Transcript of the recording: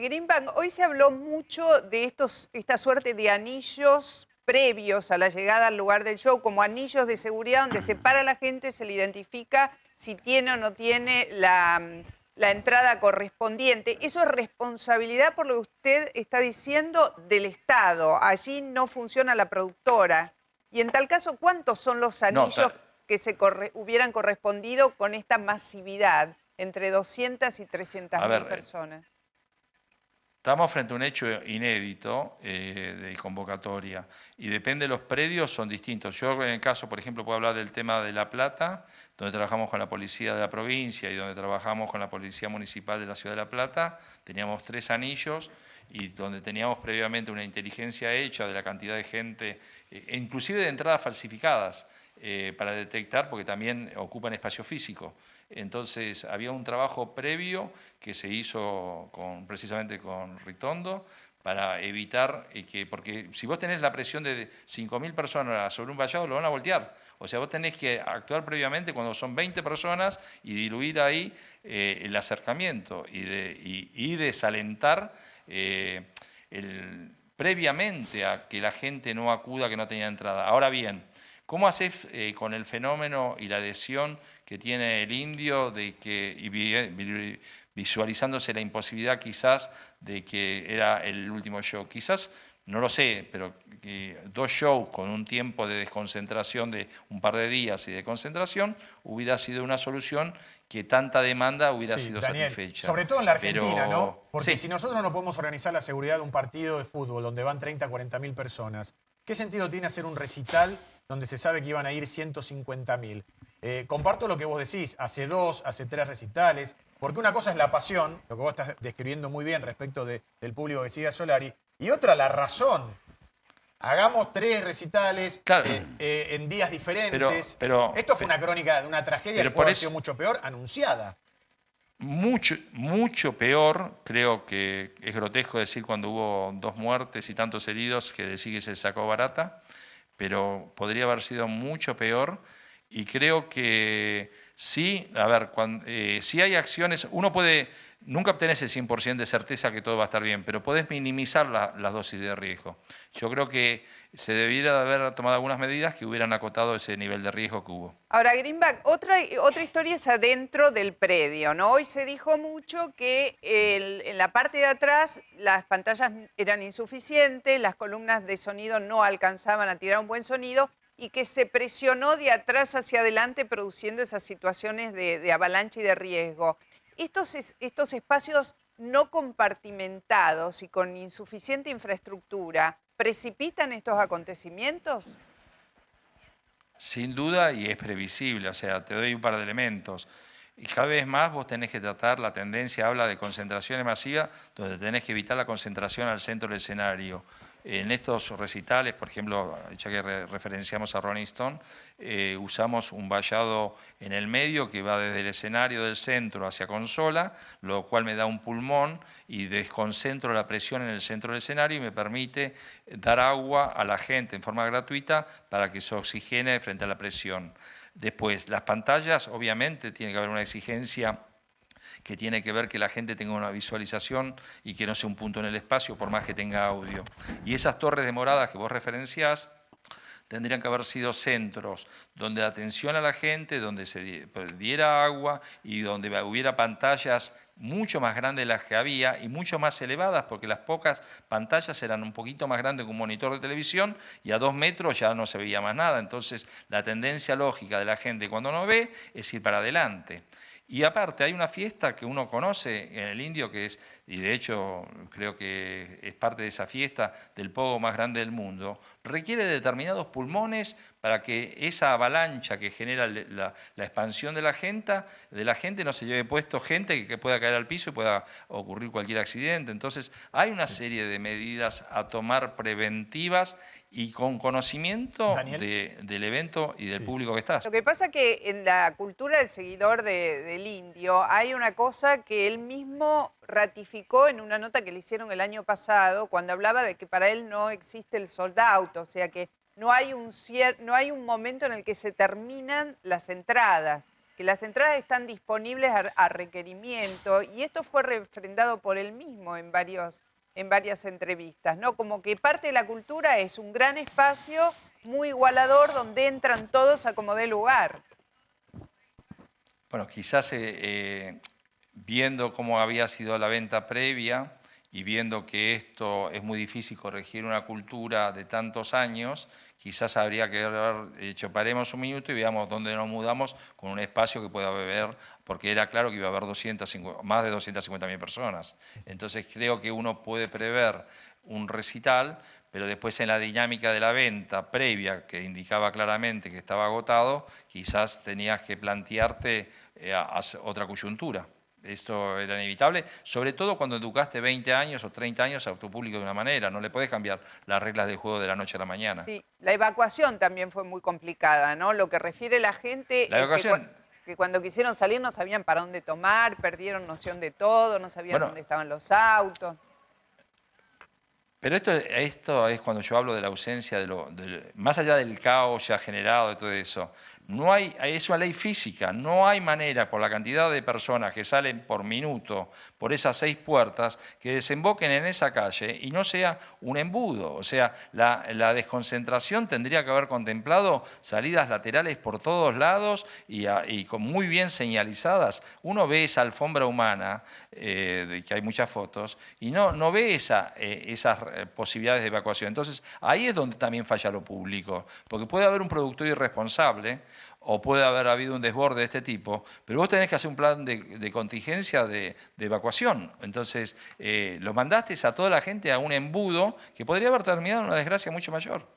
Greenbank, hoy se habló mucho de esta suerte de anillos previos a la llegada al lugar del show, como anillos de seguridad donde se para la gente, se le identifica si tiene o no tiene la entrada correspondiente. Eso es responsabilidad, por lo que usted está diciendo, del Estado. Allí no funciona la productora. Y en tal caso, ¿cuántos son los No, anillos que hubieran correspondido con esta masividad? Entre 200 y 300.000 personas. Estamos frente a un hecho inédito de convocatoria y depende de los predios, son distintos. Yo en el caso, por ejemplo, puedo hablar del tema de La Plata, donde trabajamos con la policía de la provincia y donde trabajamos con la policía municipal de la ciudad de La Plata. Teníamos 3 anillos y donde teníamos previamente una inteligencia hecha de la cantidad de gente, inclusive de entradas falsificadas, para detectar, porque también ocupan espacio físico. Entonces había un trabajo previo que se hizo precisamente con Ritondo para evitar porque si vos tenés la presión de 5.000 personas sobre un vallado, lo van a voltear. O sea, vos tenés que actuar previamente cuando son 20 personas y diluir ahí el acercamiento y desalentar previamente a que la gente no acuda, que no tenía entrada. Ahora bien, ¿cómo haces con el fenómeno y la adhesión que tiene el indio visualizándose la imposibilidad quizás de que era el último show? Quizás, no lo sé, pero 2 shows con un tiempo de desconcentración de un par de días y de concentración hubiera sido una solución que tanta demanda hubiera sido Daniel, satisfecha. sobre todo en la Argentina, ¿no? Porque sí. si nosotros no podemos organizar la seguridad de un partido de fútbol donde van 30, 40.000 personas, ¿qué sentido tiene hacer un recital donde se sabe que iban a ir 150.000? Comparto lo que vos decís, hace 2, hace 3 recitales, porque una cosa es la pasión, lo que vos estás describiendo muy bien respecto del público que sigue a Solari, y otra la razón. Hagamos 3 recitales Claro, en días diferentes. Pero Esto fue una crónica de una tragedia que puede haber sido mucho peor, anunciada. Mucho peor, creo que es grotesco decir cuando hubo 2 muertes y tantos heridos que decir que se sacó barata, pero podría haber sido mucho peor y creo que sí, a ver, si hay acciones, uno puede, nunca obtenés el 100% de certeza que todo va a estar bien, pero podés minimizar las dosis de riesgo. Yo creo que se debiera de haber tomado algunas medidas que hubieran acotado ese nivel de riesgo que hubo. Ahora, Greenbank, otra historia es adentro del predio, ¿no? Hoy se dijo mucho que en la parte de atrás las pantallas eran insuficientes, las columnas de sonido no alcanzaban a tirar un buen sonido y que se presionó de atrás hacia adelante produciendo esas situaciones de avalancha y de riesgo. Estos espacios no compartimentados y con insuficiente infraestructura, ¿precipitan estos acontecimientos? Sin duda, y es previsible, o sea, te doy un par de elementos. Y cada vez más vos tenés que tratar, la tendencia habla de concentraciones masivas, donde tenés que evitar la concentración al centro del escenario. En estos recitales, por ejemplo, ya que referenciamos a Rolling Stone, usamos un vallado en el medio que va desde el escenario del centro hacia consola, lo cual me da un pulmón y desconcentro la presión en el centro del escenario y me permite dar agua a la gente en forma gratuita para que se oxigene frente a la presión. Después, las pantallas, obviamente, tiene que haber una exigencia que tiene que ver que la gente tenga una visualización y que no sea un punto en el espacio, por más que tenga audio. Y esas torres de moradas que vos referenciás tendrían que haber sido centros donde atención a la gente, donde se diera agua y donde hubiera pantallas mucho más grandes de las que había y mucho más elevadas, porque las pocas pantallas eran un poquito más grandes que un monitor de televisión y a 2 metros ya no se veía más nada. Entonces, la tendencia lógica de la gente cuando no ve es ir para adelante. Y aparte hay una fiesta que uno conoce en el indio que es, y de hecho creo que es parte de esa fiesta del pogo más grande del mundo, requiere determinados pulmones para que esa avalancha que genera la expansión de la gente no se lleve puesto gente que pueda caer al piso y pueda ocurrir cualquier accidente. Entonces hay una serie de medidas a tomar preventivas y con conocimiento del evento y del público que estás. Lo que pasa es que en la cultura del seguidor del indio hay una cosa que él mismo ratificó en una nota que le hicieron el año pasado cuando hablaba de que para él no existe el sold out, o sea que no hay un momento en el que se terminan las entradas. que las entradas están disponibles a requerimiento, y esto fue refrendado por él mismo en varias entrevistas, ¿no? Como que parte de la cultura es un gran espacio muy igualador donde entran todos a como dé lugar. Bueno, quizás viendo cómo había sido la venta previa y viendo que esto es muy difícil corregir una cultura de tantos años, quizás habría que haber hecho, paremos un minuto y veamos dónde nos mudamos con un espacio que pueda beber, porque era claro que iba a haber más de 250.000 personas. Entonces creo que uno puede prever un recital, pero después en la dinámica de la venta previa, que indicaba claramente que estaba agotado, quizás tenías que plantearte otra coyuntura. Esto era inevitable, sobre todo cuando educaste 20 años o 30 años a tu público de una manera. No le podés cambiar las reglas del juego de la noche a la mañana. Sí, la evacuación también fue muy complicada, ¿no? Lo que refiere la gente La es evacuación, que cuando quisieron salir no sabían para dónde tomar, perdieron noción de todo, no sabían bueno, dónde estaban los autos. pero esto es cuando yo hablo de la ausencia, más allá del caos ya generado, de todo eso. No hay, es una ley física, no hay manera por la cantidad de personas que salen por minuto por esas 6 puertas que desemboquen en esa calle y no sea un embudo. O sea, la desconcentración tendría que haber contemplado salidas laterales por todos lados y con muy bien señalizadas. Uno ve esa alfombra humana, de que hay muchas fotos, y no ve esas posibilidades de evacuación. Entonces, ahí es donde también falla lo público, porque puede haber un productor irresponsable o puede haber habido un desborde de este tipo, pero vos tenés que hacer un plan de contingencia de evacuación. Entonces, lo mandaste a toda la gente a un embudo que podría haber terminado en una desgracia mucho mayor.